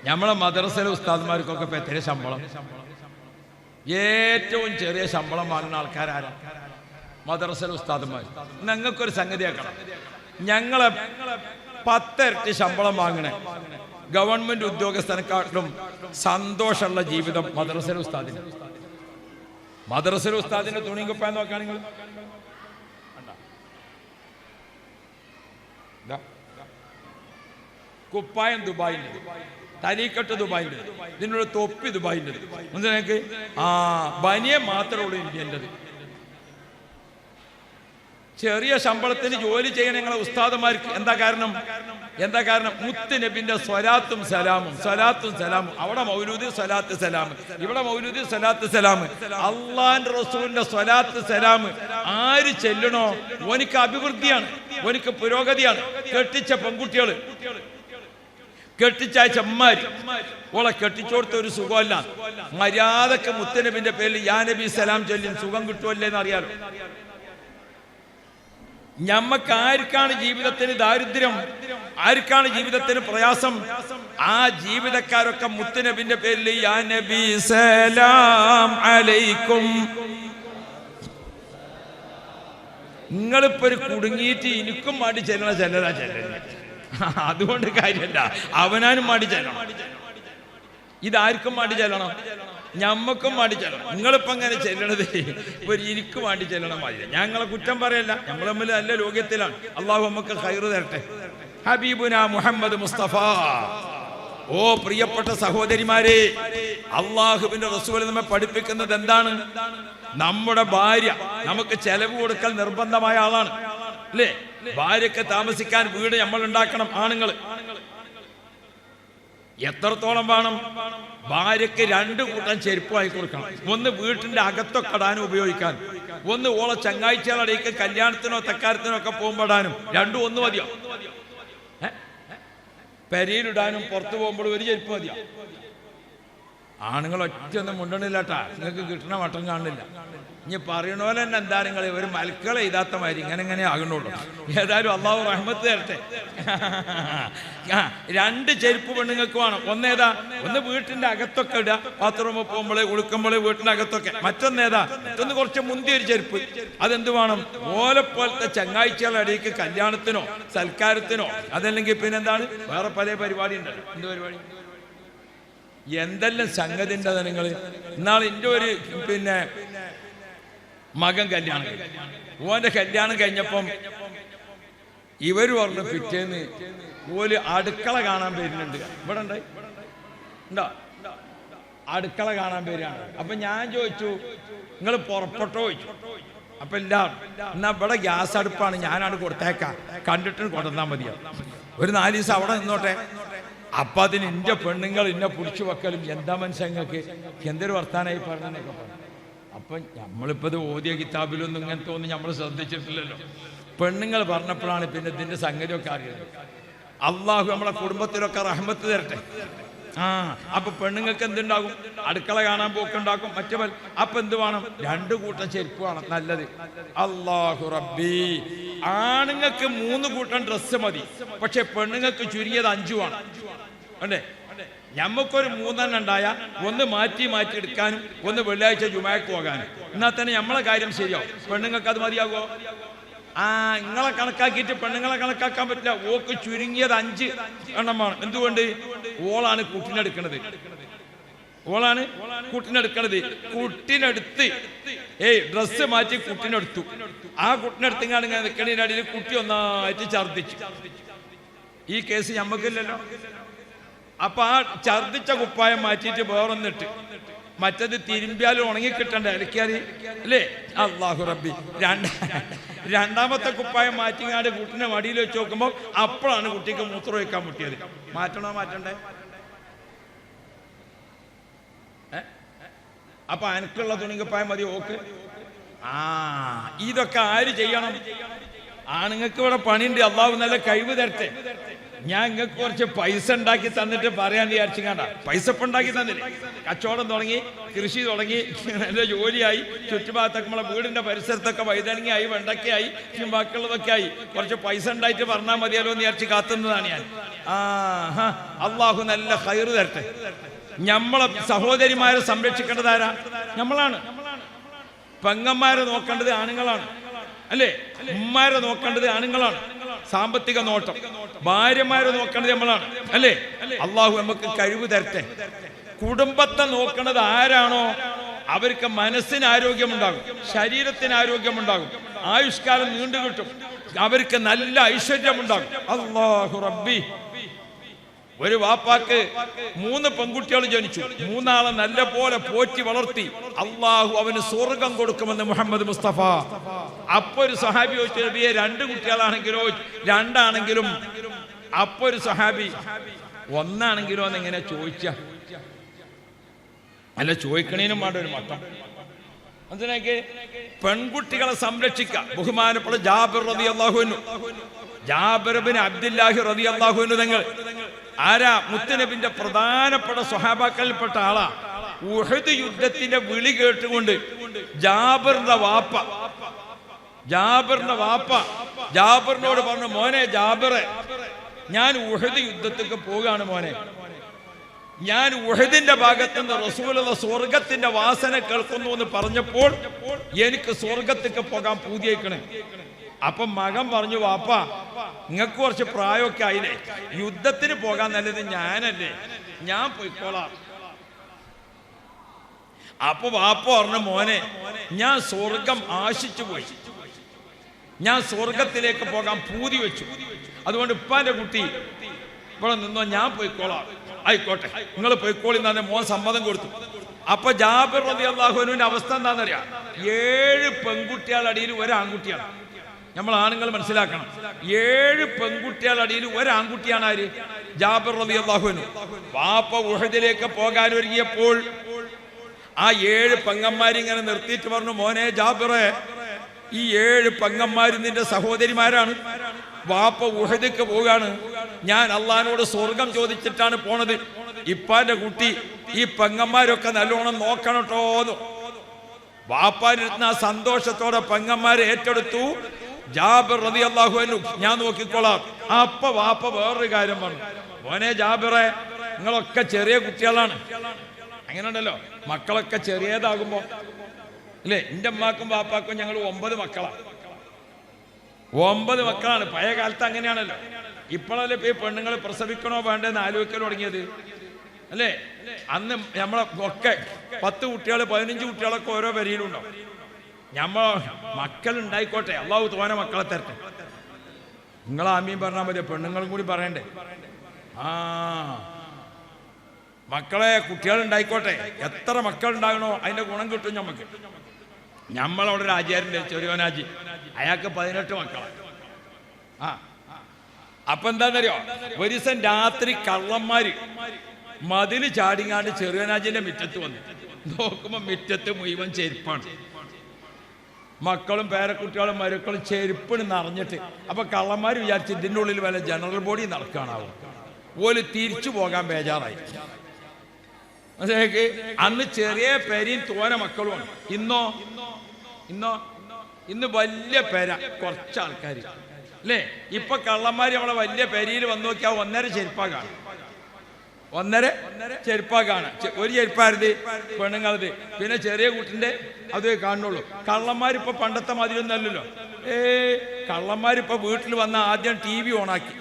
നമ്മളെ മദ്രസയിലെ ഉസ്താദ്മാർക്കൊക്കെ ഇപ്പൊ എത്ര ശമ്പളം? ഏറ്റവും ചെറിയ ശമ്പളം വാങ്ങുന്ന ആൾക്കാരാരാ? മദ്രസയിലെ ഉസ്താദ്മാർ. ഞങ്ങൾക്കൊരു സംഗതിയാക്കണം, ഞങ്ങളെ 10 ഇരട്ടി ശമ്പളം വാങ്ങണേ ഗവൺമെന്റ് ഉദ്യോഗസ്ഥനെക്കാട്ടിലും സന്തോഷമുള്ള ജീവിതം മദ്രസയിലെ ഉസ്താദിന്. മദ്രസയിലെ ഉസ്താദിന്റെ തുണിയും കുപ്പായം നോക്കാൻ നിങ്ങൾ കുപ്പായം ദുബായിൻ്റെ, തലീക്കെട്ട് ദുബായിൻ്റെ, ഇതിനുള്ള തൊപ്പി ദുബായിൻ്റെ. നിനക്ക് ബനിയെ മാത്രമേ ഉള്ളൂ ഇന്ത്യൻ്റെത്. ചെറിയ ശമ്പളത്തിന് ജോലി ചെയ്യണ ഞങ്ങളെ ഉസ്താദന്മാർക്ക് എന്താ കാരണം? മുത്ത് നബിന്റെ സ്വലാത്തും സലാമും. അവിടെ മൗലൂദി സ്വലാത്ത് സലാം, ഇവിടെ മൗലൂദി സ്വലാത്ത് സലാം. അള്ളാന്റെ റസൂലിന്റെ സ്വലാത്ത് സലാം ആര് ചെല്ലണോ ഓനിക്ക് അഭിവൃദ്ധിയാണ്, ഓനിക്ക് പുരോഗതിയാണ്. കെട്ടിച്ച പെൺകുട്ടികള്, കെട്ടിച്ചായ ചെമ്മാര് ഓളെ കെട്ടിച്ചോടുത്ത ഒരു സുഖമല്ല. മര്യാദക്ക് മുത്തനബിന്റെ പേരിൽ യാ നബി സലാം ചൊല്ലിയും സുഖം കിട്ടുമല്ലേ എന്ന് അറിയാലോ. ഞമ്മക്ക് ആർക്കാണ് ജീവിതത്തിന് ദാരിദ്ര്യം, ആർക്കാണ് ജീവിതത്തിന് പ്രയാസം, ആ ജീവിതക്കാരൊക്കെ മുത്തനബിന്റെ പേരിൽ യാ നബി സലാം അലൈക്കും. നിങ്ങളിപ്പോ ഒരു കുടുങ്ങിയിട്ട് എനിക്കും മാടി ചെല്ലണ അതുകൊണ്ട് കാര്യമല്ല, അവനാനും മാടി ചെല്ലണം. ഇതാർക്കും മാടി ചെല്ലണം, ഞമ്മക്കും മാടി ചെല്ലണം. നിങ്ങളിപ്പോ അങ്ങനെ ചെല്ലണത് ഒരു എനിക്ക് മാടി ചെല്ലണം മാതിരി. ഞങ്ങളെ കുറ്റം പറയല്ല, നമ്മൾ തമ്മിൽ നല്ല ലോകത്തിലാണ്. അള്ളാഹു നമുക്ക് ഖൈറ് തരട്ടെ. ഹബീബുന മുഹമ്മദ് മുസ്തഫ. ഓ പ്രിയപ്പെട്ട സഹോദരിമാരെ, അള്ളാഹുവിന്റെ റസൂൽ നമ്മെ പഠിപ്പിക്കുന്നത് എന്താണ്? നമ്മുടെ ഭാര്യ നമുക്ക് ചെലവ് കൊടുക്കൽ നിർബന്ധമായ ആളാണ് അല്ലേ? ഭാര്യക്ക് താമസിക്കാൻ വീട് നമ്മൾ ഉണ്ടാക്കണം. ആണുങ്ങൾ എത്രത്തോളം വേണം? ഭാര്യക്ക് 2 കൂട്ടം ചെരുപ്പ് വാങ്ങി കൊടുക്കണം. ഒന്ന് വീട്ടിന്റെ അകത്തൊക്കെ ഇടാനും ഉപയോഗിക്കാൻ, ഒന്ന് ഓളെ ചങ്ങാഴ്ചകളടേക്ക് കല്യാണത്തിനോ തക്കാരത്തിനോ ഒക്കെ പോകുമ്പോടാനും. 2 ഒന്ന് മതിയോ? പെരയിലിടാനും പുറത്തു പോകുമ്പോൾ ഒരു ചെരുപ്പ് മതിയോ? ആണുങ്ങൾ ഒറ്റൊന്നും മുണ്ടണില്ലാട്ടാ, നിങ്ങൾക്ക് കിട്ടണ മട്ടം കാണില്ല. ഇനി പറയണ പോലെ തന്നെ എന്താ നിങ്ങൾ ഒരു മൽക്കളെ എഴുതാത്ത മാതിരി ഇങ്ങനെ ആകണുള്ളൂ. ഏതായാലും അള്ളാഹു റഹ്മത്ത് തരട്ടെ. 2 ചെരുപ്പ് പെണ്ണുങ്ങൾക്ക് വേണം. ഒന്നേതാ? ഒന്ന് വീട്ടിന്റെ അകത്തൊക്കെ ഇടുക, ബാത്റൂമിൽ പോകുമ്പോഴേ കുളിക്കുമ്പോഴേ വീട്ടിന്റെ അകത്തൊക്കെ. മറ്റൊന്നേതാ? മറ്റൊന്ന് കുറച്ച് മുന്തിയൊരു ചെരുപ്പ്. അതെന്ത് വേണം? ഓലെപ്പോലത്തെ ചങ്ങാഴ്ചകളുടെ ഇടയ്ക്ക് കല്യാണത്തിനോ സൽക്കാരത്തിനോ, അതല്ലെങ്കിൽ പിന്നെന്താണ് വേറെ പല പരിപാടി ഉണ്ടല്ലോ. എന്ത് പരിപാടി? എന്തെല്ലാം സംഗതി ഉണ്ടോ നിങ്ങൾ? ഇന്നാൾ എൻ്റെ ഒരു മകൻ കല്യാണം കഴിഞ്ഞു. ഓന്റെ കല്യാണം കഴിഞ്ഞപ്പം ഇവര് പറഞ്ഞു പിറ്റേന്ന് ഓല് അടുക്കള കാണാൻ വരുന്നുണ്ട്. ഇവിടെ ഉണ്ടോ? അടുക്കള കാണാൻ വരികയാണ്. അപ്പൊ ഞാൻ ചോദിച്ചു, നിങ്ങൾ പുറപ്പെട്ടോ ചോദിച്ചു. അപ്പൊ എല്ലാവരും എന്നാ ഇവിടെ ഗ്യാസ് അടുപ്പാണ്, ഞാനാണ് കൊടുത്തേക്കാം, കണ്ടിട്ട് കൊണ്ടുവന്നാൽ മതിയോ, ഒരു 4 ദിവസം അവിടെ നിന്നോട്ടെ. അപ്പൊ അതിന് എന്റെ പെണ്ണുങ്ങൾ എന്നെ പിടിച്ചു വെക്കലും എന്താ മനുഷ്യങ്ങൾക്ക് എന്തൊരു വർത്താനായി പറഞ്ഞെന്നൊക്കെ പറഞ്ഞു. അപ്പൊ നമ്മളിപ്പോ ഇത് ഓതിയ കിതാബിലൊന്നും ഇങ്ങനത്തെ ഒന്നും നമ്മൾ ശ്രദ്ധിച്ചിട്ടില്ലല്ലോ. പെണ്ണുങ്ങൾ പറഞ്ഞപ്പോഴാണ് പിന്നെ ഇതിന്റെ സംഗതിയൊക്കെ അറിയുന്നത്. അള്ളാഹു നമ്മളെ കുടുംബത്തിലൊക്കെ റഹ്മത്ത് തരട്ടെ. അപ്പൊ പെണ്ണുങ്ങൾക്ക് എന്തുണ്ടാകും? അടുക്കള കാണാൻ പോക്കുണ്ടാക്കും. മറ്റു അപ്പൊ എന്ത് വേണം? 2 കൂട്ടം ചെരുപ്പ് വേണം. നല്ലത്. അല്ലാഹു റബ്ബി. ആണുങ്ങൾക്ക് 3 കൂട്ടം ഡ്രസ്സ് മതി, പക്ഷെ പെണ്ണുങ്ങൾക്ക് ചുരുങ്ങിയത് 5 വേണം. അല്ലേ? ഞമ്മക്കൊരു 3 ഉണ്ടായ ഒന്ന് മാറ്റി എടുക്കാനും, ഒന്ന് വെള്ളിയാഴ്ച ജുമാക്ക് പോകാനും. എന്നാൽ തന്നെ നമ്മളെ കാര്യം ശരിയാവും. പെണ്ണുങ്ങൾക്ക് അത് മതിയാകുമോ? നിങ്ങളെ കണക്കാക്കിയിട്ട് പെണ്ണുങ്ങളെ കണക്കാക്കാൻ പറ്റില്ല. ഓക്ക് ചുരുങ്ങിയത് 5 എണ്ണമാണ്. എന്തുകൊണ്ട്? ഓളാണ് കുട്ടിനെടുക്കണത്. കുട്ടിനെടുത്ത് ഡ്രസ്സ് മാറ്റി കുട്ടിനെടുത്തു. ആ കുട്ടിനെടുത്തിങ്ങാണ് ഇങ്ങനെ നിൽക്കണതിൻ്റെ അടിയിൽ കുട്ടി ഒന്നായിട്ട് ഛർദ്ദിച്ചു. ഈ കേസ് ഞമ്മക്കില്ലല്ലോ. അപ്പൊ ആ ഛർദ്ദിച്ച കുപ്പായം മാറ്റിയിട്ട് വേറൊന്നിട്ട്, മറ്റത് തിരുമ്പിയാലും ഉണങ്ങിക്കിട്ടണ്ടേ, അലക്കിയാല് അല്ലേ? അല്ലാഹു റബ്ബി. രണ്ടാമത്തെ കുപ്പായം മാറ്റിങ്ങാണ്ട് കുട്ടിനെ മടിയിൽ വെച്ച് നോക്കുമ്പോൾ അപ്പോഴാണ് കുട്ടിക്ക് മൂത്രം വയ്ക്കാൻ മുട്ടിയത്. മാറ്റണോ മാറ്റണ്ടേ? അപ്പൊ അനക്കുള്ള തുണിക്കുപ്പായം മതി ഓക്ക്. ഇതൊക്കെ ആര് ചെയ്യണം? ആണുങ്ങൾക്ക് ഇവിടെ പണിയുണ്ട്. അള്ളാഹു നല്ല കഴിവ് തരട്ടെ. ഞാൻ നിങ്ങൾക്ക് കുറച്ച് പൈസ ഉണ്ടാക്കി തന്നിട്ട് പറയാൻ വിചാരിച്ചാണ്ട. പൈസ ഇപ്പം ഉണ്ടാക്കി തന്നില്ലേ? കച്ചവടം തുടങ്ങി, കൃഷി തുടങ്ങി, നല്ല ജോലിയായി, ചുറ്റുഭാഗത്തൊക്കെ നമ്മളെ വീടിന്റെ പരിസരത്തൊക്കെ വൈതനങ്ങയായി, വെണ്ടക്കയായി, ബാക്കിയുള്ളതൊക്കെ ആയി. കുറച്ച് പൈസ ഉണ്ടായിട്ട് പറഞ്ഞാൽ മതിയല്ലോ എന്ന് വിചാരിച്ച് കാത്തുന്നതാണ് ഞാൻ. അള്ളാഹു നല്ല ഖൈറ് തരട്ടെ. നമ്മളെ സഹോദരിമാരെ സംരക്ഷിക്കേണ്ടത് ആരാ? നമ്മളാണ്. പെങ്ങന്മാരെ നോക്കേണ്ടത് ആണുങ്ങളാണ്, അല്ലേ? ഉമ്മാരെ നോക്കേണ്ടത് ആണുങ്ങളാണ്. സാമ്പത്തിക നോട്ടം ഭാര്യമാരെ നോക്കേണ്ടത് നമ്മളാണ്, അല്ലേ? അള്ളാഹു നമുക്ക് കഴിവ് തരട്ടെ. കുടുംബത്തെ നോക്കുന്നത് ആരാണോ അവർക്ക് മനസ്സിന് ആരോഗ്യമുണ്ടാകും, ശരീരത്തിന് ആരോഗ്യമുണ്ടാകും, ആയുഷ്കാലം നീണ്ടു കിട്ടും, അവർക്ക് നല്ല ഐശ്വര്യമുണ്ടാകും. അല്ലാഹു റബ്ബി. ഒരു വാപ്പാക്ക് 3 പെൺകുട്ടികൾ ജനിച്ചു. 3 നല്ല പോലെ പോറ്റി വളർത്തി. അള്ളാഹു അവന് സ്വർഗം കൊടുക്കുമെന്ന് മുഹമ്മദ് മുസ്തഫ. അപ്പൊ ഒരു സഹാബി ചോദിച്ചു, നബിയെ 2 കുട്ടികളാണെങ്കിലോ 2 ആണെങ്കിലും? അപ്പൊ ഒരു സഹാബി 1 ആണെങ്കിലോ എന്നെങ്ങനെ ചോദിച്ച? അല്ല, ചോദിക്കണേനും വേണ്ട ഒരു മട്ടം. മനസ്സിലാക്കി? പെൺകുട്ടികളെ സംരക്ഷിക്കാം. ബഹുമാനപ്പെട്ട ജാബിർ റളിയല്ലാഹു അൻഹു, ജാബിർ ബിൻ അബ്ദുല്ലാഹി റളിയല്ലാഹു അൻഹു തങ്ങൾ ആരാ? മുത്തുനബിന്റെ പ്രധാനപ്പെട്ട സ്വഹാബാക്കളിൽപ്പെട്ട ആളാ. ഉഹദ് യുദ്ധത്തിന്റെ വിളി കേട്ടുകൊണ്ട് ജാബിറിന്റെ വാപ്പ ജാബിറിനോട് പറഞ്ഞു, മോനെ ജാബിറെ, ഞാൻ ഉഹദ് യുദ്ധത്തിലേക്ക് പോവുകയാണ് മോനെ. ഞാൻ ഉഹദിന്റെ ഭാഗത്തുനിന്ന് റസൂലുള്ള സ്വർഗത്തിന്റെ വാസന കേൾക്കുന്നു എന്ന് പറഞ്ഞപ്പോൾ എനിക്ക് സ്വർഗത്തേക്ക് പോകാൻ പൂതിയേക്കണേ. അപ്പം മകൻ പറഞ്ഞു, വാപ്പ നിങ്ങൾക്ക് കുറച്ച് പ്രായമൊക്കെ ആയില്ലേ, യുദ്ധത്തിന് പോകാൻ നല്ലത് ഞാനല്ലേ, ഞാൻ പോയിക്കോളാം. അപ്പൊ വാപ്പ പറഞ്ഞു, മോനെ ഞാൻ സ്വർഗം ആശിച്ചു പോയി, ഞാൻ സ്വർഗത്തിലേക്ക് പോകാൻ പൂതി വെച്ചു, അതുകൊണ്ട് ഉപ്പാന്റെ കുട്ടി ഇവിടെ നിന്നോ, ഞാൻ പോയിക്കോളാം. ആയിക്കോട്ടെ, നിങ്ങൾ പോയിക്കോളി എന്ന് മോൻ സമ്മതം കൊടുത്തു. അപ്പൊ ജാബിർ റളിയല്ലാഹു അൻഹുവിന്റെ അവസ്ഥ എന്താണെന്നറിയാം? 7 പെൺകുട്ടികളുടെ അടിയിൽ 1 ആൺകുട്ടിയാണ്. നമ്മൾ ആണുങ്ങൾ മനസ്സിലാക്കണം, 7 പെൺകുട്ടികളുടെ അടിയിൽ 1 ആൺകുട്ടിയാണ് ആര്? ജാബിർ റളിയല്ലാഹു അൻഹു. വാപ്പ ഉഹദിലേക്ക് പോകാൻ ഒരുങ്ങിയപ്പോൾ ആ 7 പെങ്ങന്മാരിങ്ങനെ നിർത്തിയിട്ട് പറഞ്ഞു, മോനെ ജാബിറെ, ഈ 7 പെങ്ങന്മാരും നിന്റെ സഹോദരിമാരാണ്. വാപ്പ ഉഹദിക്ക് പോകാണ്, ഞാൻ അള്ളാഹിനോട് സ്വർഗം ചോദിച്ചിട്ടാണ് പോണത്. ഇപ്പാന്റെ കുട്ടി ഈ പെങ്ങന്മാരൊക്കെ നല്ലോണം നോക്കണം കേട്ടോന്ന് വാപ്പാനിരുന്ന സന്തോഷത്തോടെ പെങ്ങന്മാരെ ഏറ്റെടുത്തു. ജാബിർ റളിയല്ലാഹു അൻഹു, ഞാൻ നോക്കിക്കോളാം. അപ്പൊ വാപ്പ വേറൊരു കാര്യം പറഞ്ഞു, മോനെ ജാബിറെ, നിങ്ങളൊക്കെ ചെറിയ കുട്ടികളാണ്. അങ്ങനെ ഉണ്ടല്ലോ, മക്കളൊക്കെ ചെറിയതാകുമ്പോ അല്ലേ? എൻ്റെ അമ്മാക്കും വാപ്പാക്കും ഞങ്ങൾ 9 മക്കളാണ്. 9 മക്കളാണ്. പഴയ കാലത്ത് അങ്ങനെയാണല്ലോ. ഇപ്പോഴല്ലേ ഈ പെണ്ണുങ്ങൾ പ്രസവിക്കണോ വേണ്ടെന്ന് ആലോചിക്കാൻ തുടങ്ങിയത്, അല്ലേ? അന്ന് നമ്മളെ ഒക്കെ 10 കുട്ടികൾ 15 കുട്ടികളൊക്കെ ഓരോ വരിയിലുണ്ടാവും. നമ്മൾ മക്കൾ ഉണ്ടായിക്കോട്ടെ, അള്ളാഹു തോനെ മക്കളെ തരട്ടെ. നിങ്ങൾ ആമീൻ പറഞ്ഞാൽ മതി, പെണ്ണുങ്ങളും കൂടി പറയണ്ടേ? മക്കളെ കുട്ടികൾ ഉണ്ടായിക്കോട്ടെ, എത്ര മക്കൾ ഉണ്ടാകണോ അതിന്റെ ഗുണം കിട്ടും നമുക്ക്. നമ്മളവിടെ ഒരു ആചാര്യൻ്റെ ചെറിയോനാജി, അയാൾക്ക് 18 മക്കളാണ്. അപ്പൊ എന്താന്നറിയോ, ഒരു ദിവസം രാത്രി കള്ളന്മാര് മതില് ചാടിങ്ങാണ്ട് ചെറിയോനാജിന്റെ മുറ്റത്ത് വന്നു. നോക്കുമ്പോ മുറ്റത്ത് മുഴുവൻ ചെരുപ്പാണ്. മക്കളും പേരക്കുട്ടികളും മരുക്കളും ചെരുപ്പിന് നിറഞ്ഞിട്ട്. അപ്പൊ കള്ളന്മാർ വിചാരിച്ച് ഇതിൻ്റെ ഉള്ളിൽ വല്ല ജനറൽ ബോഡി നടക്കാനാവും. ഓല് തിരിച്ചു പോകാൻ ബേജാറായി. അന്ന് ചെറിയ പേരയും തോന മക്കളുമാണ്. ഇന്ന് വലിയ പേര, കുറച്ച് ആൾക്കാർ, അല്ലേ? ഇപ്പൊ കള്ളന്മാർ നമ്മളെ വലിയ പേരയിൽ വന്നു നോക്കിയാൽ 1.5 ചെരുപ്പാ കാണും. 1.5 ചെരുപ്പാ കാണാം. ഒരു ചെരുപ്പാരുത് പെണ്ണുങ്ങളത്, പിന്നെ ചെറിയ കുട്ടിന്റെ അത് കാണുള്ളൂ. കള്ളന്മാരിപ്പോ പണ്ടത്തെ മാതിരിയൊന്നല്ലല്ലോ. കള്ളന്മാരിപ്പോ വീട്ടിൽ വന്ന ആദ്യം TV ഓണാക്കി,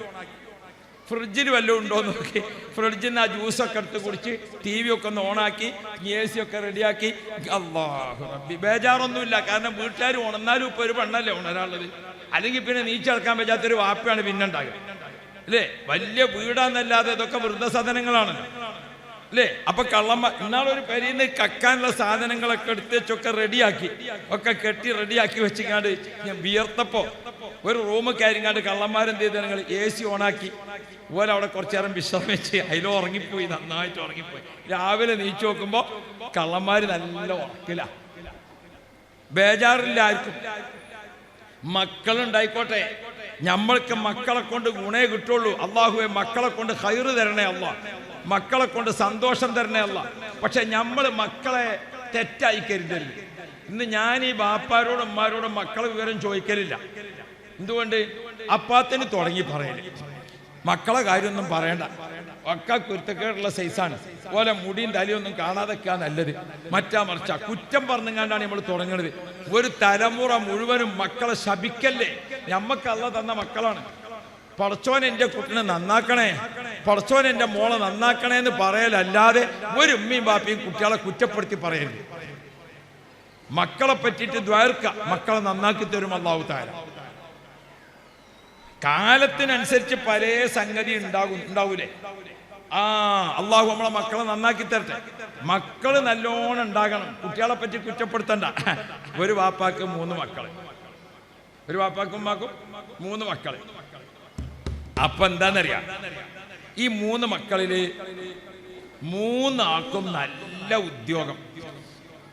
ഫ്രിഡ്ജിൽ വല്ലതും ഉണ്ടോ നോക്കി, ഫ്രിഡ്ജിൽ നിന്ന് ആ ജ്യൂസൊക്കെ എടുത്ത് കുടിച്ച് TV ഒക്കെ ഒന്ന് ഓണാക്കി AC ഒക്കെ റെഡിയാക്കി. അല്ലാഹു റബ്ബി, ബേജാറൊന്നുമില്ല. കാരണം വീട്ടുകാർ ഉണർന്നാലും ഇപ്പൊ ഒരു പെണ്ണല്ലേ ഉണരാനുള്ളത്. അല്ലെങ്കിൽ പിന്നെ നീച്ചടക്കാൻ പറ്റാത്തൊരു വാപ്പയാണ് പിന്നെ ഉണ്ടാകുക, അല്ലേ? വലിയ വീടാന്നല്ലാതെ ഇതൊക്കെ വൃദ്ധസദനങ്ങളാണല്ലോ, അല്ലേ? അപ്പൊ ഇന്നാളൊരു പെരീന്ന് കക്കാനുള്ള സാധനങ്ങളൊക്കെ എടുത്ത് വെച്ചൊക്കെ റെഡിയാക്കി, ഒക്കെ കെട്ടി റെഡിയാക്കി വെച്ചിങ്ങാണ്ട് ഞാൻ വിയർത്തപ്പോ ഒരു റൂം കയറിങ്ങാണ്ട് കള്ളന്മാരെന്ത് ചെയ്ത് നിങ്ങൾ AC ഓണാക്കി. ഓലെ അവിടെ കുറച്ചു നേരം വിശ്രമിച്ച് അതിലും ഉറങ്ങിപ്പോയി, നന്നായിട്ട് ഉറങ്ങിപ്പോയി. രാവിലെ നീച്ചു നോക്കുമ്പോ കള്ളന്മാര് നല്ല ഉറക്കില്ല. ബേജാറില്ല ആർക്കും. മക്കളുണ്ടായിക്കോട്ടെ, നമ്മൾക്ക് മക്കളെ കൊണ്ട് ഗുണേ കിട്ടുള്ളൂ. അള്ളാഹുവെ മക്കളെ കൊണ്ട് ഖൈറ് തരണേ അല്ലാ, മക്കളെ കൊണ്ട് സന്തോഷം തരണേ അല്ലാ. പക്ഷെ നമ്മൾ മക്കളെ തെറ്റായി കരുതരുത്. ഇന്ന് ഞാൻ ഈ ബാപ്പാരോടും ഉമ്മാരോടും മക്കളെ വിവരം ചോദിക്കലില്ല. എന്തുകൊണ്ട്? അപ്പാത്തിന് തുടങ്ങി പറയല്, മക്കളെ കാര്യമൊന്നും പറയണ്ട, ഒക്കെ കുരുത്തക്കേടുള്ള സൈസാണ്, പോലെ മുടിയും തലയൊന്നും കാണാതൊക്കെയാ നല്ലത്, മറ്റാ മറിച്ച കുറ്റം പറഞ്ഞുകൊണ്ടാണ് നമ്മൾ തുടങ്ങുന്നത്. ഒരു തലമുറ മുഴുവനും മക്കളെ ശപിക്കല്ലേ. നമ്മക്ക് അള്ള തന്ന മക്കളാണ്. പടച്ചോൻ എൻ്റെ കുട്ടിനെ നന്നാക്കണേ, പടച്ചോൻ എൻ്റെ മോളെ നന്നാക്കണേ എന്ന് പറയലല്ലാതെ ഒരു ഉമ്മയും ബാപ്പയും കുട്ടികളെ കുറ്റപ്പെടുത്തി പറയരുത്. മക്കളെ പറ്റിയിട്ട് ദ്വാർക്ക, മക്കളെ നന്നാക്കി തരും അല്ലാഹു തആല. കാലത്തിനനുസരിച്ച് പല സംഗതി ഉണ്ടാവൂലേ. അള്ളാഹു നമ്മളെ മക്കളെ നന്നാക്കി തരട്ടെ. മക്കള് നല്ലോണം ഉണ്ടാകണം, കുട്ടികളെ പറ്റി കുറ്റപ്പെടുത്തണ്ട. ഒരു വാപ്പാക്ക് 3 മക്കള്, ഒരു വാപ്പാക്കും ഉമ്മാക്കും 3 മക്കള്. അപ്പൊ എന്താന്നറിയാം, ഈ 3 മക്കളില് 3 ആൾക്കും നല്ല ഉദ്യോഗം.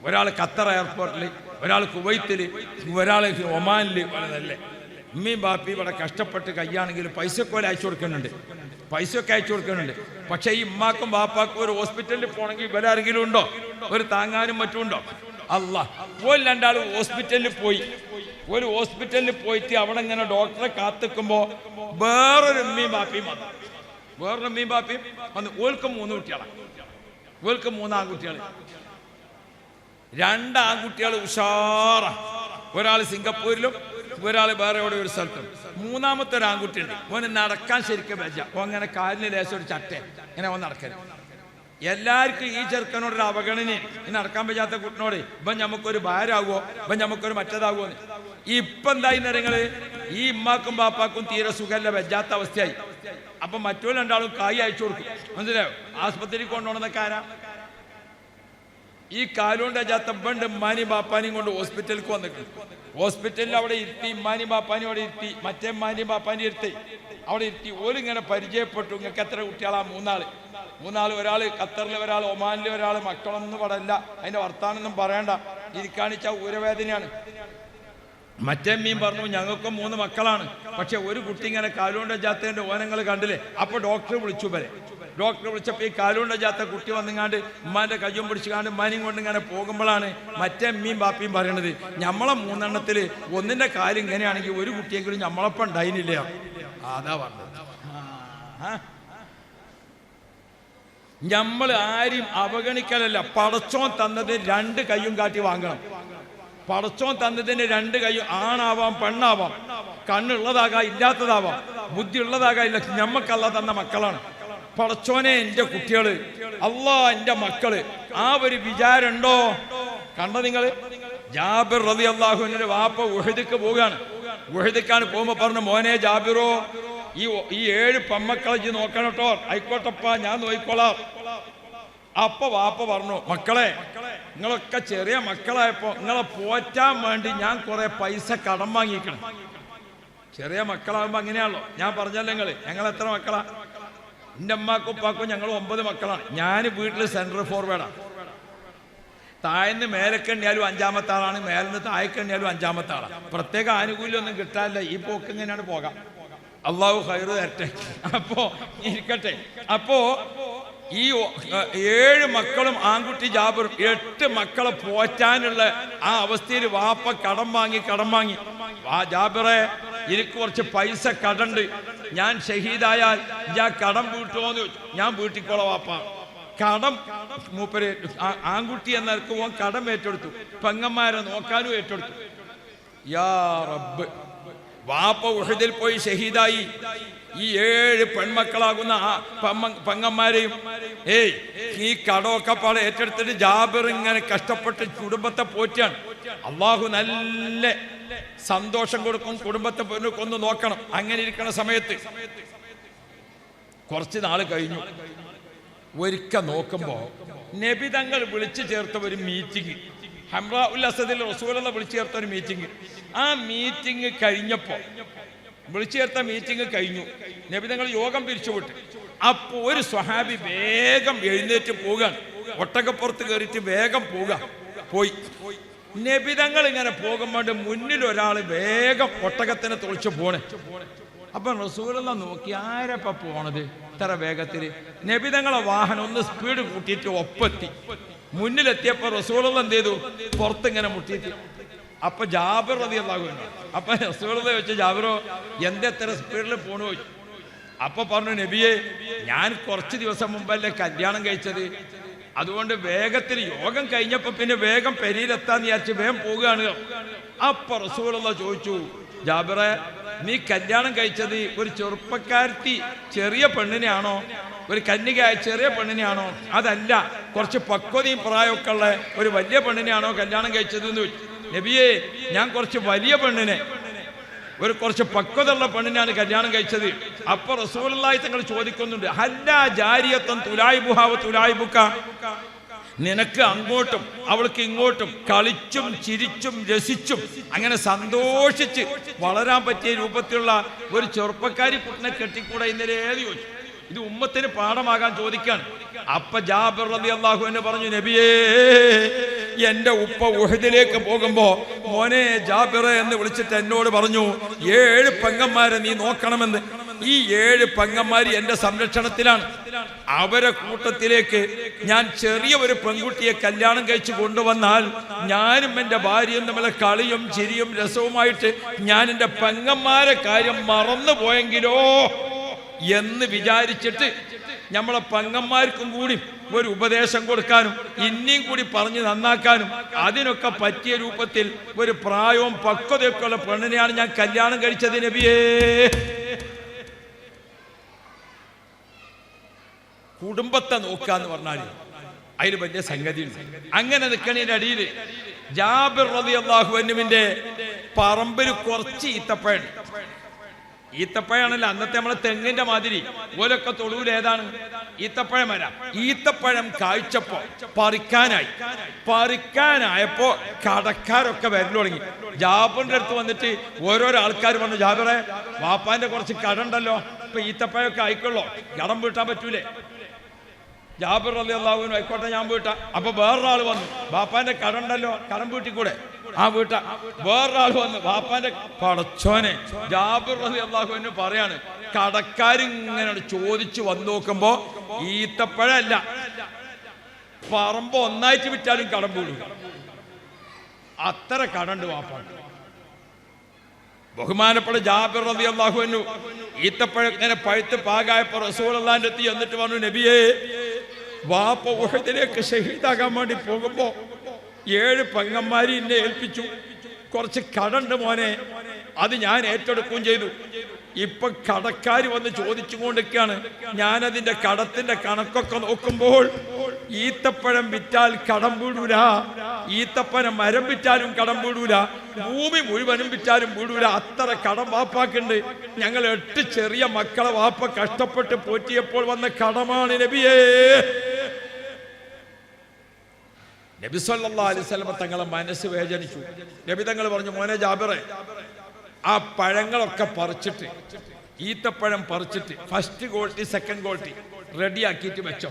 ഒരാൾ ഖത്തർ എയർപോർട്ടിൽ, ഒരാൾ കുവൈത്തിൽ, ഒരാൾ ഒമാനിൽ. നല്ല ഉമ്മയും ബാപ്പയും ഇവിടെ കഷ്ടപ്പെട്ട് കയ്യാണെങ്കിൽ പൈസയൊക്കെ അയച്ചു കൊടുക്കുന്നുണ്ട്, പൈസയൊക്കെ അയച്ചു കൊടുക്കുന്നുണ്ട്. പക്ഷേ ഈ ഉമ്മാക്കും ബാപ്പാക്കും ഒരു ഹോസ്പിറ്റലിൽ പോകണമെങ്കിൽ ഇവരാരെങ്കിലും ഉണ്ടോ? ഒരു താങ്ങാനും മറ്റുണ്ടോ? അല്ലാ, ഒരു 2 ആൾ ഹോസ്പിറ്റലിൽ പോയി. ഒരു ഹോസ്പിറ്റലിൽ പോയിട്ട് അവിടെ ഇങ്ങനെ ഡോക്ടറെ കാത്തിക്കുമ്പോൾ വേറൊരു ഉമ്മയും ബാപ്പയും വന്നു. വേറൊരു ഉമ്മയും ബാപ്പയും വന്ന്. ഓൾക്ക് 3 കുട്ടികളാണ്, ഓൾക്ക് 3 ആൺകുട്ടികൾ. 2 ആൺകുട്ടികൾ ഉഷാറാ. ഒരാൾ സിംഗപ്പൂരിലും ഒരാൾ വേറെ എവിടെ ഒരു സ്ഥലത്തും. 3-മത്തെ ഒരു ആൺകുട്ടിയുണ്ട്, ഓന് നടക്കാൻ ശരിക്കും വെച്ച. ഓ അങ്ങനെ കാലിന് ലേശം ഒരു ചട്ട ഇങ്ങനെ ഓൻ നടക്കരുത്. എല്ലാവർക്കും ഈ ചെറുക്കനോടൊരു അവഗണനയും, ഈ നടക്കാൻ പറ്റാത്ത കുട്ടിനോട് ഇപ്പം നമുക്കൊരു ഭാരമാകുമോ, ഇപ്പം നമുക്കൊരു മറ്റേതാകുമോ. ഇപ്പം എന്തായി നിറങ്ങള്, ഈ ഉമ്മാക്കും ബാപ്പാക്കും തീരെ സുഖമല്ല, വെച്ചാത്ത അവസ്ഥയായി. അപ്പൊ മറ്റൊരു 2 ആളും കായ് അയച്ചു കൊടുക്കും. മനസ്സിലായോ? ആസ്പത്രിയിൽ കൊണ്ടുപോകണമെന്നൊക്കെ ആരാ? ഈ കാലുകൊണ്ട് വെച്ചാത്ത ബണ്ട് ഉമ്മാനെയും ബാപ്പാനെയും കൊണ്ട് ഹോസ്പിറ്റലിലേക്ക് വന്നിട്ട്, ഹോസ്പിറ്റലിൽ അവിടെ ഇരുത്തി, ഉമ്മാനെയും ബാപ്പാനെയും അവിടെ ഇരുത്തി, മറ്റേ ഉമ്മാനെയും ബാപ്പാനെയും ഇരുത്തി അവിടെ ഇരുത്തി. ഓലിങ്ങനെ പരിചയപ്പെട്ടു. നിങ്ങൾക്ക് എത്ര കുട്ടികളാ? 3 ആള്. ഒരാൾ ഖത്തറിൽ, ഒരാൾ ഒമാനിൽ, ഒരാൾ. മക്കളൊന്നും ഇവിടെ അല്ല, അതിന്റെ വർത്താനൊന്നും പറയണ്ട, ഇരിക്കാണിച്ചാൽ ഊരവേദനയാണ്. മറ്റേ മീൻ പറഞ്ഞു ഞങ്ങൾക്കും 3 മക്കളാണ്, പക്ഷെ ഒരു കുട്ടി ഇങ്ങനെ കാലുകൊണ്ട് വെച്ചാത്തതിന്റെ ഓനങ്ങൾ കണ്ടില്ലേ. അപ്പൊ ഡോക്ടർ വിളിച്ചു. ഡോക്ടർ വിളിച്ചപ്പോൾ ഈ കാലുകൊണ്ട് വെച്ചാത്ത കുട്ടി വന്നിങ്ങാണ്ട് ഉമ്മാന്റെ കയ്യും പിടിച്ചുകാണ്ട് ഉമ്മാനെയും കൊണ്ട് ഇങ്ങനെ പോകുമ്പോഴാണ് മറ്റേ അമ്മയും ബാപ്പയും പറയണത്, നമ്മളെ 3 എണ്ണത്തിൽ ഒന്നിന്റെ കാര്യം ഇങ്ങനെയാണെങ്കിൽ ഒരു കുട്ടിയെങ്കിലും നമ്മളൊപ്പം ഉണ്ടായില്ല. അതാ പറഞ്ഞത്. നമ്മൾ ആരും അവഗണിക്കലല്ല, പടച്ചോൻ തന്നത് 2 കയ്യും കാട്ടി വാങ്ങണം. പടച്ചോൻ തന്നതിന് 2 കയ്യും, ആണാവാം പെണ്ണാവാം, കണ്ണുള്ളതാകാം ഇല്ലാത്തതാവാം, ബുദ്ധി ഉള്ളതാകാം ഇല്ല. ഞമ്മക്കല്ല തന്ന മക്കളാണ്. പടച്ചോനെ എൻ്റെ കുട്ടികള്, അല്ലാ എൻ്റെ മക്കള്, ആ ഒരു വിചാരമുണ്ടോ? കണ്ടോ നിങ്ങള്? ജാബിർ റളിയല്ലാഹു അൻഹുവിന്റെ വാപ്പ ഉഹദിക്ക് പോവുകയാണ്. ഉഹദിക്കാണ് പോകുമ്പോ പറഞ്ഞു, മോനെ ജാബിറോ, ഈ 7 പെമ്മക്കളെ നോക്കണം കേട്ടോ. ആയിക്കോട്ടപ്പാ, ഞാൻ നോക്കിക്കോളാം. അപ്പൊ വാപ്പ പറഞ്ഞു, മക്കളെ നിങ്ങളൊക്കെ ചെറിയ മക്കളായപ്പോ നിങ്ങളെ പോറ്റാൻ വേണ്ടി ഞാൻ കുറെ പൈസ കടം വാങ്ങിക്കണം. ചെറിയ മക്കളാകുമ്പോ അങ്ങനെയാണല്ലോ. ഞാൻ പറഞ്ഞല്ലോ, ഞങ്ങൾ എത്ര മക്കളാ? എൻ്റെ അമ്മാക്കും ഉപ്പാക്കും ഞങ്ങൾ 9 മക്കളാണ്. ഞാൻ വീട്ടിൽ സെൻട്രൽ ഫോർവേഡാണ്. താഴ്ന്ന് മേലക്കെണ്ണിയാലും 5-മത്തെ ആളാണ്, മേലിന്ന് താഴെക്കെണ്ണിയാലും 5-മത്തെ ആളാണ്. പ്രത്യേക ആനുകൂല്യമൊന്നും കിട്ടാനില്ല. ഈ പോക്ക് ഇങ്ങനെയാണ് പോകാം. അള്ളാഹു ഖൈറ് തരട്ടെ. അപ്പോ ഇരിക്കട്ടെ. അപ്പോ ഈ 7 മക്കളും ആൺകുട്ടി ജാബിറും 8 മക്കളെ പോറ്റാനുള്ള ആ അവസ്ഥയിൽ വാപ്പ കടം വാങ്ങി. ജാബിറെ, എനിക്ക് കുറച്ച് പൈസ കടണ്ട്, ഞാൻ ഷഹീദായാൽ ഞാൻ കടം വീട്ടുമോന്ന് ചോദിച്ചു. ഞാൻ വീട്ടിക്കോളാം വാപ്പ. കടം മൂപ്പര് ആൺകുട്ടി എന്നർക്കുമ്പോൾ കടം ഏറ്റെടുത്തു, പെങ്ങന്മാരെ നോക്കാനും ഏറ്റെടുത്തു. യാ റബ്ബ്, വാപ്പ ഉഹദിൽ പോയി ഷഹീദായി. ഈ 7 പെൺമക്കളാകുന്ന ആ പെങ്ങന്മാരെയും ഈ കടമൊക്കെ പാടെ ഏറ്റെടുത്തിട്ട് ജാബിർ ഇങ്ങനെ കഷ്ടപ്പെട്ട് കുടുംബത്തെ പോറ്റാണ്. അള്ളാഹു നല്ല സന്തോഷം കൊടുക്കും, കുടുംബത്തെ ഒന്ന് നോക്കണം. അങ്ങനെ ഇരിക്കുന്ന സമയത്ത് കുറച്ച് നാൾ കഴിഞ്ഞു. ഒരിക്കൽ നോക്കുമ്പോ നബി തങ്ങൾ വിളിച്ചു ചേർത്ത ഒരു മീറ്റിംഗ്, ഹംറാ ഉൽ അസദിൽ റസൂലുള്ളാഹി വിളിച്ചു ചേർത്ത ഒരു മീറ്റിംഗ്. ആ മീറ്റിംഗ് കഴിഞ്ഞപ്പോ, വിളിച്ചു ചേർത്ത മീറ്റിംഗ് കഴിഞ്ഞു, നബി തങ്ങൾ യോഗം പിരിച്ചുവിട്ട്. അപ്പോ ഒരു സ്വഹാബി വേഗം എഴുന്നേറ്റ് പോകാൻ, ഒട്ടകപ്പുറത്ത് കയറിയിട്ട് വേഗം പോയി. നബി തങ്ങൾ ഇങ്ങനെ പോകുമ്പോൾ മുന്നിൽ ഒരാൾ വേഗം ഒട്ടകത്തിനെ തുളിച്ചു പോണേ. അപ്പം റസൂലുള്ള നോക്കി ആരപ്പ പോണത് ഇത്ര വേഗത്തിൽ. നബി തങ്ങളെ വാഹനം ഒന്ന് സ്പീഡ് കൂട്ടിയിട്ട് ഒപ്പെത്തി. മുന്നിലെത്തിയപ്പോൾ റസൂലുള്ള എന്ത് ചെയ്തു? പുറത്തിങ്ങനെ മുട്ടിയിട്ട്. അപ്പൊ ജാബിർ റളിയല്ലാഹു അൻഹു, അപ്പൊ റസൂലുള്ള ചോദിച്ചു, ജാബിറോ എന്തെത്ര സ്പീഡിൽ പോണു ചോദിച്ചു. അപ്പൊ പറഞ്ഞു, നബിയെ ഞാൻ കുറച്ച് ദിവസം മുമ്പല്ലേ കല്യാണം കഴിച്ചത്, അതുകൊണ്ട് വേഗത്തിൽ യോഗം കഴിഞ്ഞപ്പോ പിന്നെ വേഗം പെരിയിലെത്താന്ന് വിചാരിച്ച് വേഗം പോവുകയാണ്. അപ്പൊ റസൂലുള്ള ചോദിച്ചു, ജാബിറെ നീ കല്യാണം കഴിച്ചത് ഒരു ചെറുപ്പക്കാരത്തി ചെറിയ പെണ്ണിനെയാണോ, ഒരു കന്യകയായ ചെറിയ പെണ്ണിനെയാണോ, അതല്ല കുറച്ച് പക്വതയും പ്രായമൊക്കെ ഉള്ള ഒരു വലിയ പെണ്ണിനെയാണോ കല്യാണം കഴിച്ചത് എന്ന് ചോദിച്ചു. നബിയെ ഞാൻ കുറച്ച് വലിയ പെണ്ണിനെ, ഒരു കുറച്ച് പക്വതയുള്ള പെണ്ണിനാണ് കല്യാണം കഴിച്ചത്. അപ്പൊ റസൂലുള്ളാഹി തങ്ങൾ ചോദിക്കുന്നുണ്ട്, ഹല്ലാ ജാരിയത്തുൻ തുലായിബുഹാവ തുലായിബുക, നിനക്ക് അങ്ങോട്ടും അവൾക്ക് ഇങ്ങോട്ടും കളിച്ചും ചിരിച്ചും രസിച്ചും അങ്ങനെ സന്തോഷിച്ച് വളരാൻ പറ്റിയ രൂപത്തിലുള്ള ഒരു ചെറുപ്പക്കാരി കുട്ടിനെ കെട്ടിക്കൂടെ ഇന്നലെ ഏത് ചോദിച്ചു. ഇത് ഉമ്മത്തിന് പാഠമാകാൻ ചോദിക്കാണ്. അപ്പൊ ജാബിർ റളിയല്ലാഹു അൻഹു പറഞ്ഞു, നബിയേ എന്റെ ഉപ്പ ഉഹദിലേക്ക് പോകുമ്പോ മോനെ ജാബിറെ എന്ന് വിളിച്ചിട്ട് എന്നോട് പറഞ്ഞു, 7 പെങ്ങന്മാരെ നീ നോക്കണമെന്ന്. ഈ 7 പെങ്ങന്മാര് എന്റെ സംരക്ഷണത്തിലാണ്. അവരെ കൂട്ടത്തിലേക്ക് ഞാൻ ചെറിയ ഒരു പെൺകുട്ടിയെ കല്യാണം കഴിച്ചു കൊണ്ടുവന്നാൽ ഞാനും എൻ്റെ ഭാര്യയും തമ്മിലെ കളിയും ചിരിയും രസവുമായിട്ട് ഞാൻ എൻ്റെ പെങ്ങന്മാരെ കാര്യം മറന്നു പോയെങ്കിലോ എന്ന് വിചാരിച്ചിട്ട് നമ്മളെ പെങ്ങന്മാർക്കും കൂടി ഒരു ഉപദേശം കൊടുക്കാനും ഇനിയും കൂടി പറഞ്ഞ് നന്നാക്കാനും അതിനൊക്കെ പറ്റിയ രൂപത്തിൽ ഒരു പ്രായവും പക്വതയൊക്കെ ഉള്ള പെണ്ണിനെയാണ് ഞാൻ കല്യാണം കഴിച്ചത് നബിയേ. കുടുംബത്തെ നോക്കാന്ന് പറഞ്ഞാൽ അതിന് വലിയ സംഗതിയുണ്ട്. അങ്ങനെ നിൽക്കണതിന്റെ അടിയിൽ ജാബിർ റളിയല്ലാഹു അൻഹുവിന്റെ പറമ്പിൽ കുറച്ച് ഈത്തപ്പഴം. ഈത്തപ്പഴമാണല്ലോ അന്നത്തെ നമ്മളെ തെങ്ങിന്റെ മാതിരി. ഓലൊക്കെ തൊടുവിൽ ഏതാണ് ഈത്തപ്പഴം വരാം. ഈത്തപ്പഴം കായ്ച്ചപ്പോ പറിക്കാനായപ്പോ കടക്കാരൊക്കെ വരൽ തുടങ്ങി. ജാബിറിന്റെ അടുത്ത് വന്നിട്ട് ഓരോരോ ആൾക്കാർ പറഞ്ഞു, ജാബിറെ വാപ്പാന്റെ കുറച്ച് കടണ്ടല്ലോ, ഇപ്പൊ ഈത്തപ്പഴമൊക്കെ ആയിക്കൊള്ളോ, കടം വീട്ടാൻ പറ്റൂലേ? ജാബിർ റളിയല്ലാഹു അൻഹു ആയിക്കോട്ടെ ഞാൻ വീട്ടാ. അപ്പൊ വേറൊരാൾ വന്നു, ബാപ്പാന്റെ കടണ്ടല്ലോ, കടം വീട്ടിക്കൂടെ? ആ വീട്ടാ. വേറൊരാൾ വന്നു, ബാപ്പാന്റെ പടച്ചോനെ. ജാബിർ റളിയല്ലാഹു അൻഹു പറയാണ്, കടക്കാരിങ്ങനെ ചോദിച്ചു വന്നു നോക്കുമ്പോ ഈത്തപ്പഴല്ല, പറമ്പ് ഒന്നായിട്ട് വിറ്റാലും കടം വീടും. അത്ര കടണ്ട് വാപ്പാൻ. ബഹുമാനപ്പെട്ട ജാബിർ റളിയല്ലാഹു അൻഹു ഈത്തപ്പഴം ഇങ്ങനെ പഴുത്ത് പാകായപ്പോ റസൂലുള്ളാഹിന്റെ അടുത്ത് എന്നിട്ട് പറഞ്ഞു, നബിയേ വാപ്പ ഉഹദിലേക്ക് ഷഹീദാകാൻ വേണ്ടി പോകുമ്പോ 7 പെങ്ങന്മാരി എന്നെ ഏൽപ്പിച്ചു, കുറച്ച് കടണ്ട് മോനെ, അത് ഞാൻ ഏറ്റെടുക്കുകയും ചെയ്തു. ഇപ്പൊ കടക്കാർ വന്ന് ചോദിച്ചുകൊണ്ടിരിക്കുകയാണ്. ഞാനതിന്റെ കടത്തിന്റെ കണക്കൊക്കെ നോക്കുമ്പോൾ ഈത്തപ്പഴം വിറ്റാൽ കടം വീടൂല, ഈത്തപ്പഴം മരം വിറ്റാലും കടം വീടൂല, ഭൂമി മുഴുവനും വിറ്റാലും വീടൂല, അത്ര കടം വാപ്പാക്കുണ്ട്. ഞങ്ങൾ 8 ചെറിയ മക്കളെ വാപ്പ കഷ്ടപ്പെട്ട് പോറ്റിയപ്പോൾ വന്ന കടമാണ് നബിയേ. നബി സല്ലല്ലാഹു അലൈഹി വസല്ലം തങ്ങളെ മനസ്സ് വേദനിച്ചു. നബി തങ്ങൾ പറഞ്ഞു, മോനെ ജാബിറെ ആ പഴങ്ങളൊക്കെ പറിച്ചിട്ട്, ഈത്തപ്പഴം പറിച്ചിട്ട് ഫസ്റ്റ് ക്വാളിറ്റി സെക്കൻഡ് ക്വാളിറ്റി റെഡിയാക്കിയിട്ട് വെച്ചോ,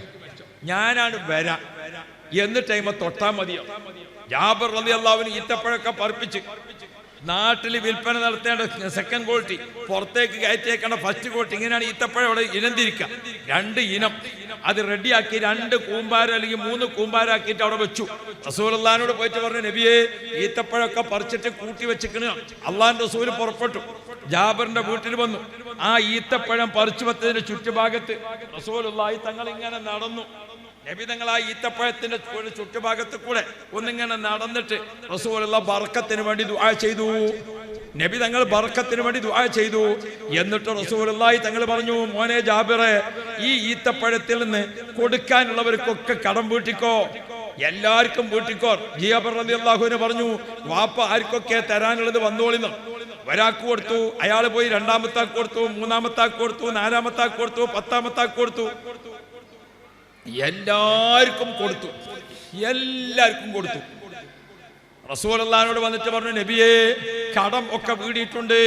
ഞാനാണ് വരാം, എന്നിട്ട് ടൈമ തൊട്ടാ മതിയോ? ജാബിർ റളിയല്ലാഹു അൻഹു ഈത്തപ്പഴമൊക്കെ പറിപ്പിച്ച് നാട്ടിൽ വിൽപ്പന നടത്തേണ്ട സെക്കൻഡ് ക്വാളിറ്റി, പുറത്തേക്ക് കയറ്റിയേക്കേണ്ട ഫസ്റ്റ് ക്വാളിറ്റി, ഇങ്ങനെയാണ് ഈത്തപ്പഴം അവിടെ ഇനം തിരിക്കാം. 2 ഇനം അത് റെഡിയാക്കി 2 കൂമ്പാരം അല്ലെങ്കിൽ 3 കൂമ്പാരാക്കിയിട്ട് അവിടെ വെച്ചു. റസൂലുള്ളാഹിനോട് പോയിട്ട് പറഞ്ഞു, നബിയെ ഈത്തപ്പഴമൊക്കെ പറിച്ചിട്ട് കൂട്ടി വെച്ചിക്കണ്. അള്ളാഹിന്റെ റസൂല് പുറപ്പെട്ടു, ജാബിറിന്റെ വീട്ടിൽ വന്നു. ആ ഈത്തപ്പഴം പറിച്ചു വെച്ചതിന്റെ ചുറ്റുഭാഗത്ത് റസൂലുള്ളാഹി തങ്ങൾ ഇങ്ങനെ നടന്നു. നബി തങ്ങൾ ആ ഈത്തപ്പഴത്തിന്റെ ചുറ്റുഭാഗത്ത് കൂടെ ഒന്നിങ്ങനെ നടന്നിട്ട് റസൂലുള്ളാഹി ബർക്കത്തിന് വേണ്ടി ദുആ ചെയ്തു. നബി തങ്ങൾ ബർക്കത്തിന് വേണ്ടി ദുആ ചെയ്തു. എന്നിട്ട് റസൂലുള്ളാഹി തങ്ങൾ പറഞ്ഞു, മോനെ ജാബിറെ ഈ ഈത്തപ്പഴത്തിൽ നിന്ന് കൊടുക്കാനുള്ളവർക്കൊക്കെ കടം വീട്ടിക്കോ, എല്ലാവർക്കും വീട്ടിക്കോ. ജാബിർ റളിയല്ലാഹു അൻഹു പറഞ്ഞു, വാപ്പ ആർക്കൊക്കെ തരാനുള്ളത് വന്നോളിന്ന്. ഒരാൾക്ക് കൊടുത്തു, അയാൾ പോയി 2ാമത്തെ ആൾക്ക് കൊടുത്തു, 3ാമത്തെ ആൾക്ക് കൊടുത്തു, 4ാമത്തെ ആൾക്ക് കൊടുത്തു, 10ാമത്തെ ആൾക്ക് കൊടുത്തു, എല്ലാവർക്കും കൊടുത്തു, എല്ലാവർക്കും കൊടുത്തു. റസൂലുള്ളാഹിനോട് വന്നിട്ട് പറഞ്ഞു, നബിയേ കടം ഒക്കെ വീടിയിട്ടുണ്ട്.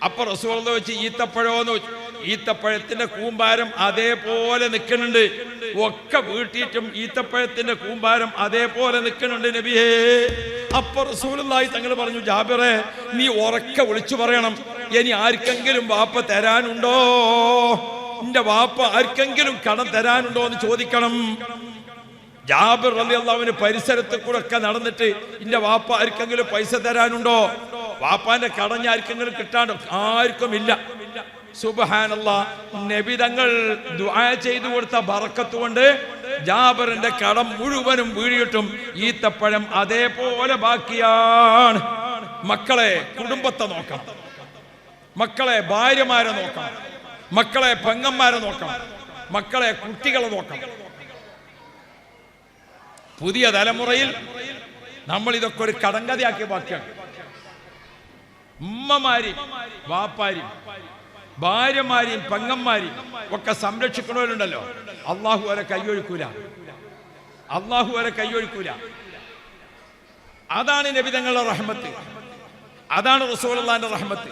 അപ്പൊ റസൂലുള്ളാഹി വെച്ച് ഈത്തപ്പഴമെന്ന് വെച്ചു. ഈത്തപ്പഴത്തിന്റെ കൂമ്പാരം അതേപോലെ നിൽക്കുന്നുണ്ട്. ഒക്കെ വീട്ടിയിട്ടും ഈത്തപ്പഴത്തിന്റെ കൂമ്പാരം അതേപോലെ നിൽക്കുന്നുണ്ട് നബിയേ. അപ്പൊ റസൂലുള്ളാഹി തങ്ങൾ പറഞ്ഞു, ജാബിറെ നീ ഉറക്കെ വിളിച്ചു പറയണം, ഇനി ആർക്കെങ്കിലും വാപ്പ തരാനുണ്ടോ? എന്റെ വാപ്പ ആർക്കെങ്കിലും കടം തരാനുണ്ടോ എന്ന് ചോദിക്കണം. ജാബിർ റളിയല്ലാഹുവിന് പരിസരത്ത് കൂടെ ഒക്കെ നടന്നിട്ട് എന്റെ വാപ്പ ആർക്കെങ്കിലും പൈസ തരാനുണ്ടോ? വാപ്പാന്റെ കടഞ്ഞ ആർക്കെങ്കിലും കിട്ടാണ്ടോ? ആർക്കും ഇല്ല. സുബ്ഹാനല്ലാഹ്, നബി തങ്ങൾ ദുആ ചെയ്തു കൊടുത്ത ബറക്കത്ത് കൊണ്ട് ജാബിറിന്റെ കടം മുഴുവനും വീഴിയിട്ടും ഈത്തപ്പഴം അതേപോലെ ബാക്കിയാണ്. മക്കളെ, കുടുംബത്തെ നോക്കണം, മക്കളെ ഭാര്യമാരെ നോക്കണം, മക്കളെ പെങ്ങന്മാരെ നോക്കണം, മക്കളെ കുട്ടികളെ നോക്കണം. പുതിയ തലമുറയിൽ നമ്മൾ ഇതൊക്കെ ഒരു കടങ്കഥയാക്കിയ വാക്കാണ്. ഉമ്മമാരും വാപ്പാരും ഭാര്യമാരെയും പെങ്ങന്മാരെയും ഒക്കെ സംരക്ഷിക്കണവരുണ്ടല്ലോ, അള്ളാഹു അവരെ കൈയൊഴിക്കൂല, അള്ളാഹു അവരെ കൈയൊഴിക്കൂല. അതാണ് നബി തങ്ങളുടെ റഹ്മത്ത്, അതാണ് റസൂലുള്ളാഹിന്റെ റഹ്മത്ത്.